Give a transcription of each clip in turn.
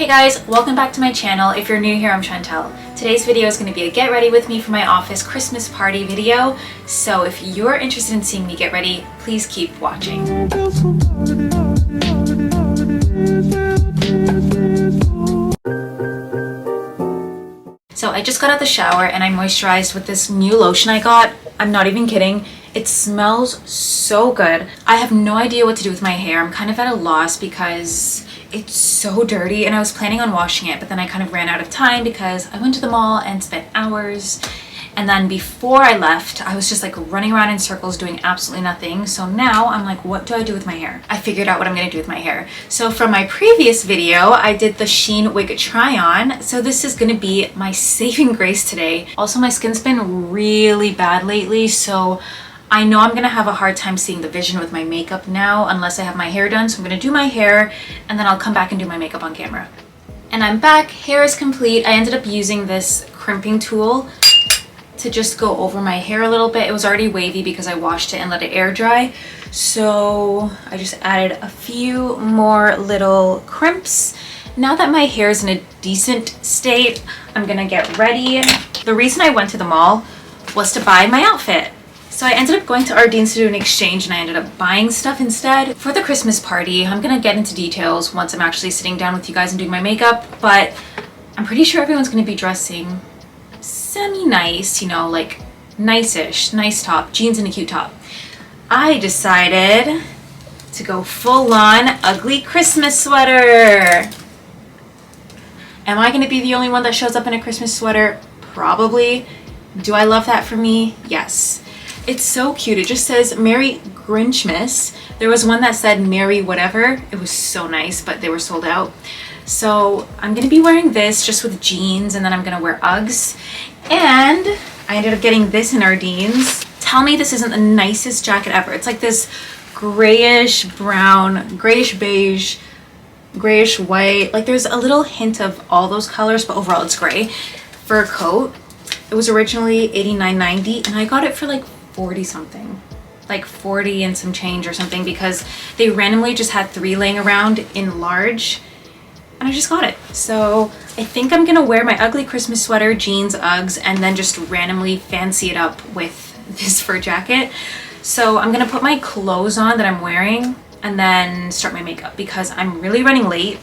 Hey guys, welcome back to my channel. If you're new here, I'm Chantel. Today's video is going to be a get ready with me for my office Christmas party video. So if you're interested in seeing me get ready, please keep watching. So I just got out the shower and I moisturized with this new lotion I got. I'm not even kidding. It smells so good. I have no idea what to do with my hair. I'm kind of at a loss because it's so dirty and I was planning on washing it, but then I kind of ran out of time because I went to the mall and spent hours. And then before I left, I was just like running around in circles doing absolutely nothing. So now I'm like, what do I do with my hair? I figured out what I'm gonna do with my hair. So from my previous video, I did the Shein wig try on. So this is gonna be my saving grace today. Also, my skin's been really bad lately, so I know I'm gonna have a hard time seeing the vision with my makeup now unless I have my hair done. So I'm gonna do my hair and then I'll come back and do my makeup on camera. And I'm back, hair is complete. I ended up using this crimping tool to just go over my hair a little bit. It was already wavy because I washed it and let it air dry. So I just added a few more little crimps. Now that my hair is in a decent state, I'm gonna get ready. The reason I went to the mall was to buy my outfit. So I ended up going to Ardene's to do an exchange and I ended up buying stuff instead for the Christmas party. I'm gonna get into details once I'm actually sitting down with you guys and doing my makeup, but I'm pretty sure everyone's gonna be dressing semi-nice, you know, like nice-ish, nice top, jeans and a cute top. I decided to go full-on ugly Christmas sweater. Am I gonna be the only one that shows up in a Christmas sweater? Probably. Do I love that for me? Yes. It's so cute. It just says Merry Grinchmas. There was one that said Merry whatever. It was so nice, but they were sold out. So I'm gonna be wearing this just with jeans and then I'm gonna wear Uggs. And I ended up getting this in Ardene's. Tell me this isn't the nicest jacket ever. It's like this grayish brown, grayish beige, grayish white. Like there's a little hint of all those colors, but overall it's gray. Fur coat. It was originally $89.90 and I got it for like 40 something. Like 40 and some change or something because they randomly just had 3 laying around in large. And I just got it. So I think I'm gonna wear my ugly Christmas sweater, jeans, Uggs, and then just randomly fancy it up with this fur jacket. So I'm gonna put my clothes on that I'm wearing and then start my makeup because I'm really running late.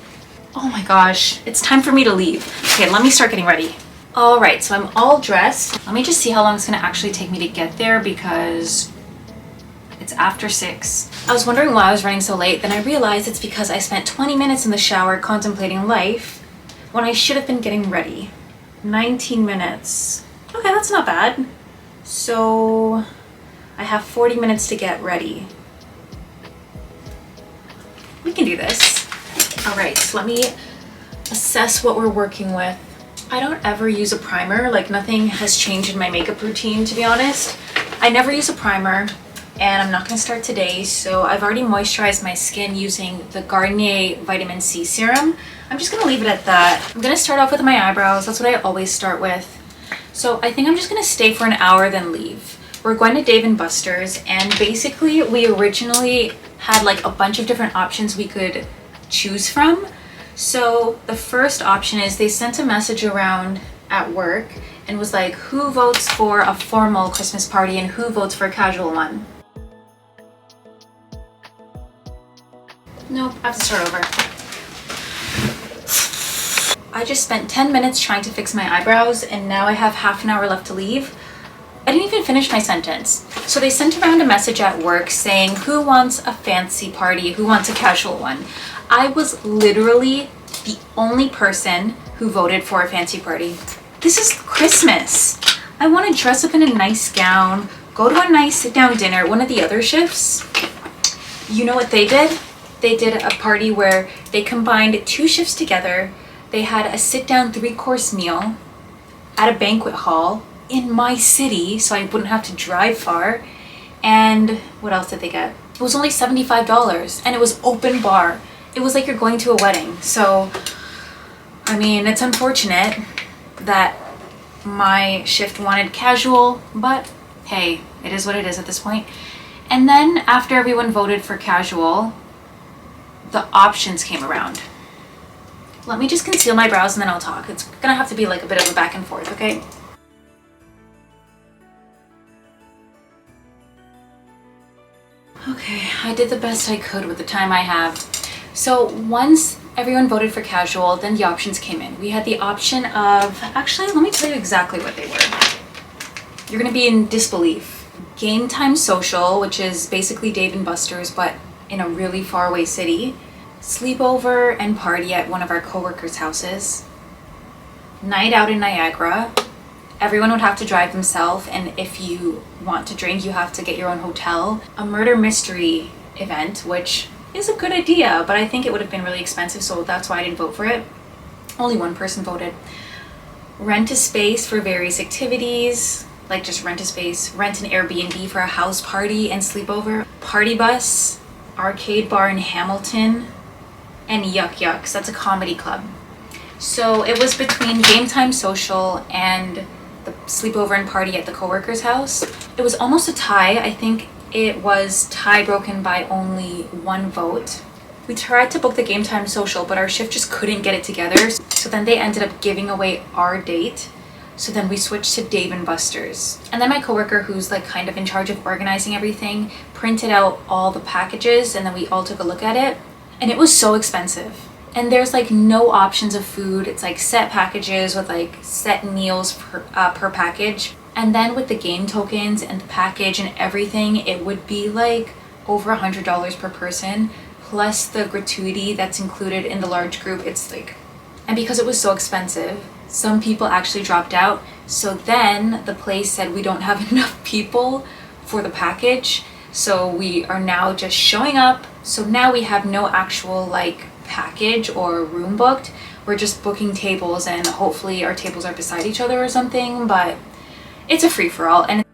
Oh my gosh, it's time for me to leave. Okay, let me start getting ready. All right, so I'm all dressed. Let me just see how long it's gonna actually take me to get there because it's after 6. I was wondering why I was running so late, then I realized it's because I spent 20 minutes in the shower contemplating life when I should have been getting ready. 19 minutes. Okay, that's not bad. So I have 40 minutes to get ready. We can do this. All right, so let me assess what we're working with. I don't ever use a primer, like nothing has changed in my makeup routine, to be honest. I never use a primer. And I'm not gonna start today, so I've already moisturized my skin using the Garnier Vitamin C Serum. I'm just gonna leave it at that. I'm gonna start off with my eyebrows. That's what I always start with. So I think I'm just gonna stay for an hour, then leave. We're going to Dave & Buster's, and basically we originally had like a bunch of different options we could choose from. So the first option is they sent a message around at work and was like, who votes for a formal Christmas party and who votes for a casual one? Nope, I have to start over. I just spent 10 minutes trying to fix my eyebrows and now I have half an hour left to leave. I didn't even finish my sentence. So they sent around a message at work saying who wants a fancy party, who wants a casual one. I was literally the only person who voted for a fancy party. This is Christmas. I want to dress up in a nice gown, go to a nice sit-down dinner. One of the other shifts, you know what they did? They did a party where they combined 2 shifts together. They had a sit-down 3-course meal at a banquet hall in my city, so I wouldn't have to drive far. And what else did they get? It was only $75 and it was open bar. It was like you're going to a wedding. So, I mean, it's unfortunate that my shift wanted casual, but hey, it is what it is at this point. And then after everyone voted for casual, the options came around. Let me just conceal my brows and then I'll talk. It's gonna have to be like a bit of a back and forth, okay? Okay, I did the best I could with the time I have. So once everyone voted for casual, then the options came in. We had the option of, actually, let me tell you exactly what they were. You're gonna be in disbelief. Game Time Social, which is basically Dave & Buster's, but in a really faraway city. Sleepover and party at one of our coworkers' houses. Night out in Niagara. Everyone would have to drive themselves, and if you want to drink, you have to get your own hotel. A murder mystery event, which is a good idea, but I think it would have been really expensive, so that's why I didn't vote for it. Only one person voted. Rent a space for various activities, like just rent a space, rent an Airbnb for a house party and sleepover. Party bus, arcade bar in Hamilton, and Yuck Yucks, that's a comedy club. So it was between Game Time Social and the sleepover and party at the coworker's house. It was almost a tie. I think it was tie broken by only one vote. We tried to book the Game Time Social, but our shift just couldn't get it together. So then they ended up giving away our date. So then we switched to Dave & Buster's. And then my coworker, who's like kind of in charge of organizing everything, printed out all the packages and then we all took a look at it. And it was so expensive. And there's like no options of food. It's like set packages with like set meals per package. And then with the game tokens and the package and everything, it would be like over $100 per person, plus the gratuity that's included in the large group. It's like, and because it was so expensive, some people actually dropped out. So then the place said we don't have enough people for the package. So we are now just showing up. So now we have no actual like package or room booked. We're just booking tables and hopefully our tables are beside each other or something, but it's a free-for-all. And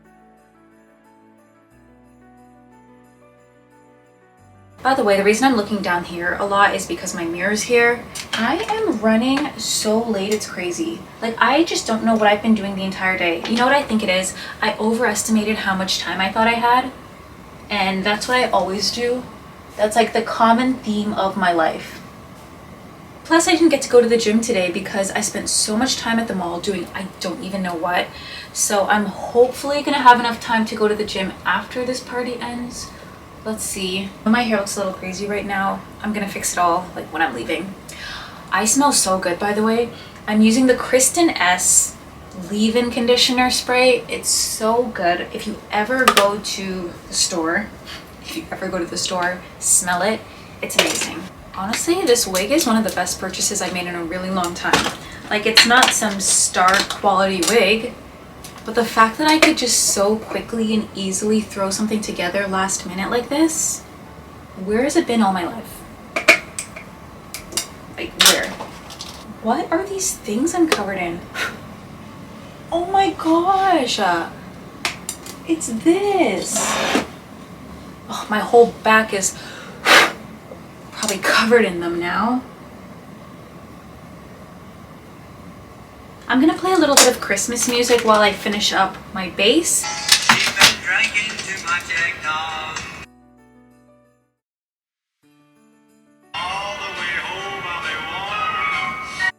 by the way, the reason I'm looking down here a lot is because my mirror's here. I am running so late, it's crazy. Like, I just don't know what I've been doing the entire day. You know what I think it is? I overestimated how much time I thought I had. And that's what I always do. That's like the common theme of my life. Plus, I didn't get to go to the gym today because I spent so much time at the mall doing I don't even know what. So I'm hopefully gonna have enough time to go to the gym after this party ends. Let's see. My hair looks a little crazy right now. I'm gonna fix it all like when I'm leaving. I smell so good, by the way. I'm using the Kristen S leave-in conditioner spray. It's so good. If you ever go to the store, smell it. It's amazing. Honestly, this wig is one of the best purchases I've made in a really long time. Like, it's not some star quality wig, but the fact that I could just so quickly and easily throw something together last minute like this, where has it been all my life? Like, where? What are these things I'm covered in? Oh my gosh! It's this! Oh, my whole back is probably covered in them now. I'm gonna play a little bit of Christmas music while I finish up my base. She's been drinking too much eggnog. All the way home I'll be warm.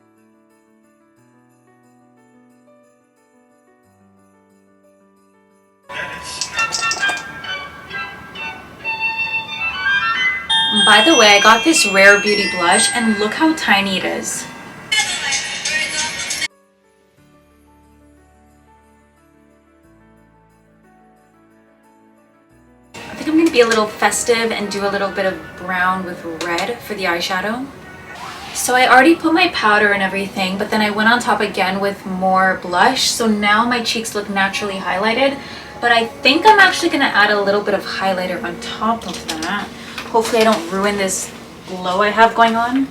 By the way, I got this Rare Beauty blush and look how tiny it is. I think I'm going to be a little festive and do a little bit of brown with red for the eyeshadow. So I already put my powder and everything, but then I went on top again with more blush. So now my cheeks look naturally highlighted, but I think I'm actually going to add a little bit of highlighter on top of that. Hopefully I don't ruin this glow I have going on.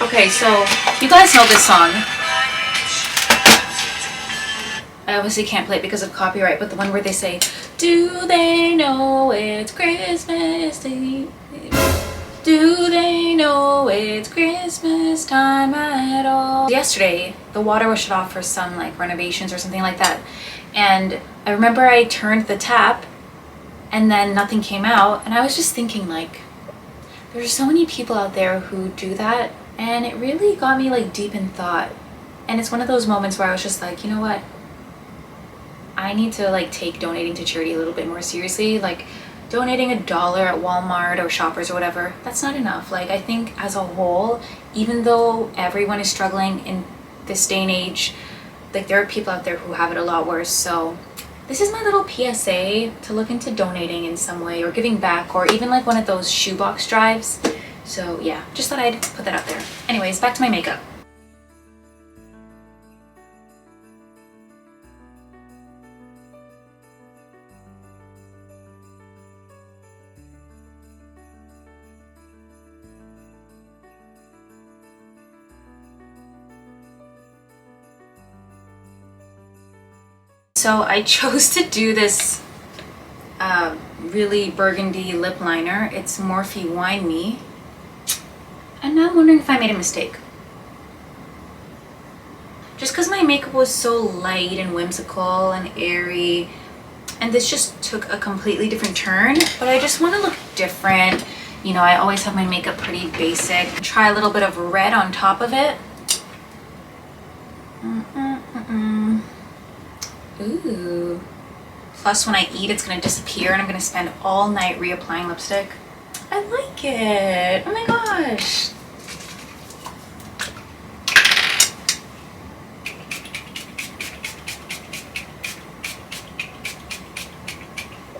Okay, so you guys know this song. I obviously can't play it because of copyright, but the one where they say, do they know it's Christmas Eve? Do they know it's Christmas time at all? Yesterday, the water was shut off for some like renovations or something like that. And I remember I turned the tap and then nothing came out. And I was just thinking, like, there's so many people out there who do that, and it really got me like deep in thought. And it's one of those moments where I was just like, you know what, I need to like take donating to charity a little bit more seriously. Like, donating $1 at Walmart or Shoppers or whatever, that's not enough. Like, I think as a whole, even though everyone is struggling in this day and age, like, there are people out there who have it a lot worse. So this is my little PSA to look into donating in some way, or giving back, or even like one of those shoebox drives. So yeah, just thought I'd put that out there. Anyways, back to my makeup. So I chose to do this really burgundy lip liner. It's Morphe Wine Me. And now I'm wondering if I made a mistake. Just because my makeup was so light and whimsical and airy, and this just took a completely different turn, but I just want to look different. You know, I always have my makeup pretty basic. Try a little bit of red on top of it. Ooh. Plus, when I eat, it's going to disappear, and I'm going to spend all night reapplying lipstick. I like it. Oh my gosh.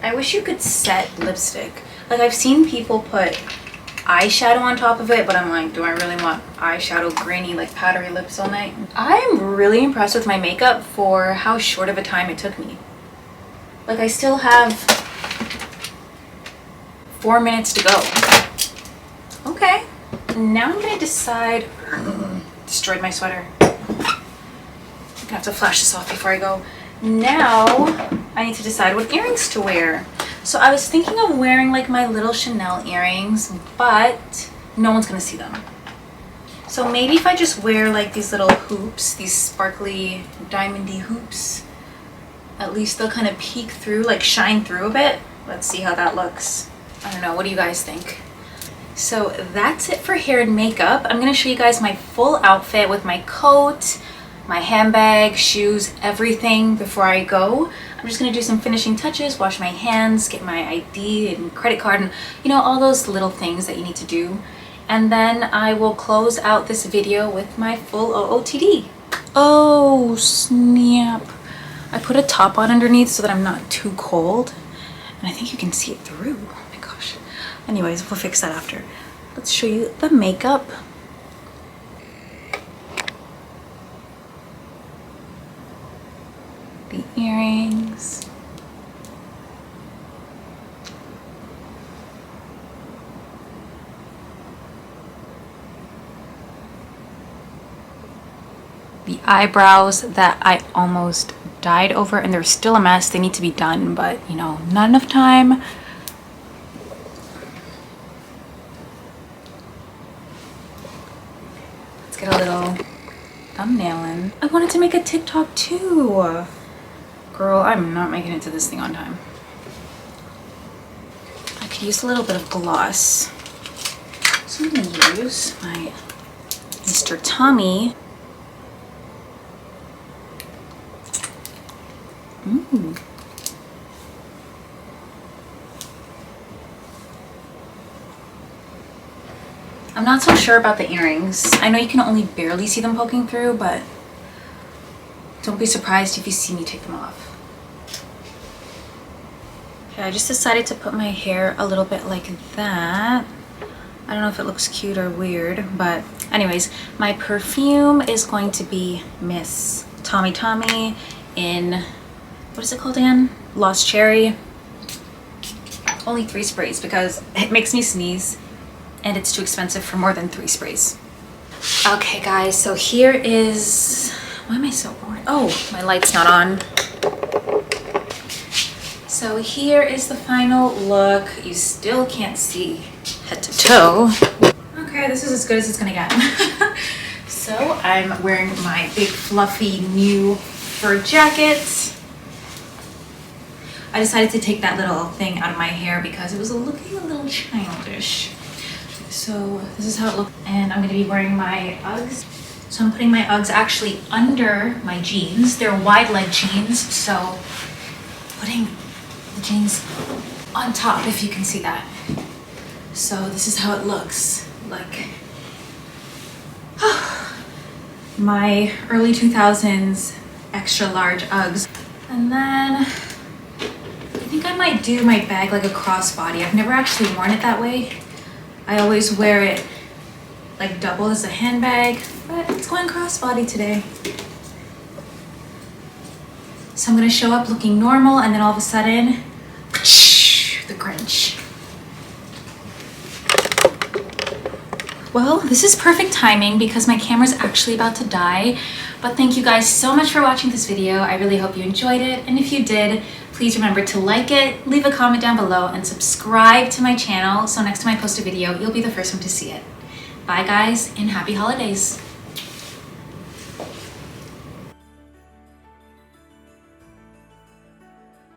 I wish you could set lipstick. Like, I've seen people put eyeshadow on top of it, but I'm like, do I really want eyeshadow grainy, like powdery lips all night? I'm really impressed with my makeup for how short of a time it took me. Like, I still have 4 minutes to go. Okay, now I'm gonna decide. Destroyed my sweater. I'm gonna have to flash this off before I go. Now I need to decide what earrings to wear. So I was thinking of wearing like my little Chanel earrings, but no one's gonna see them. So maybe if I just wear like these little hoops, these sparkly diamondy hoops, at least they'll kind of peek through, like shine through a bit. Let's see how that looks. I don't know, what do you guys think? So that's it for hair and makeup. I'm gonna show you guys my full outfit with my coat, my handbag, shoes, everything before I go. I'm just gonna do some finishing touches, wash my hands, get my ID and credit card, and you know, all those little things that you need to do. And then I will close out this video with my full OOTD. Oh snap. I put a top on underneath so that I'm not too cold. And I think you can see it through. Oh my gosh. Anyways, we'll fix that after. Let's show you the makeup. The earrings. The eyebrows that I almost died over, and they're still a mess. They need to be done, but you know, not enough time. Let's get a little thumbnail in. I wanted to make a TikTok too. Girl, I'm not making it to this thing on time. I could use a little bit of gloss. So I'm gonna use my Mr. Tommy. I'm not so sure about the earrings. I know you can only barely see them poking through, but don't be surprised if you see me take them off. Okay, I just decided to put my hair a little bit like that. I don't know if it looks cute or weird, but anyways, my perfume is going to be Miss Tommy Tommy in, what is it called again? Lost Cherry. Only 3 sprays because it makes me sneeze and it's too expensive for more than 3 sprays. Okay guys, so here is, why am I so bored? Oh, my light's not on. So here is the final look. You still can't see head to toe. Okay, this is as good as it's gonna get. So I'm wearing my big fluffy new fur jacket. I decided to take that little thing out of my hair because it was looking a little childish. So this is how it looks, and I'm going to be wearing my Uggs. So I'm putting my Uggs actually under my jeans. They're wide leg jeans, so putting the jeans on top, if you can see that. So this is how it looks like. My early 2000s extra large Uggs. And then I think I might do my bag like a crossbody. I've never actually worn it that way. I always wear it like double as a handbag, but it's going crossbody today. So I'm gonna show up looking normal, and then all of a sudden, the Grinch. Well, this is perfect timing because my camera's actually about to die. But thank you guys so much for watching this video. I really hope you enjoyed it. And if you did, please remember to like it, leave a comment down below, and subscribe to my channel so next time I post a video, you'll be the first one to see it. Bye guys, and happy holidays.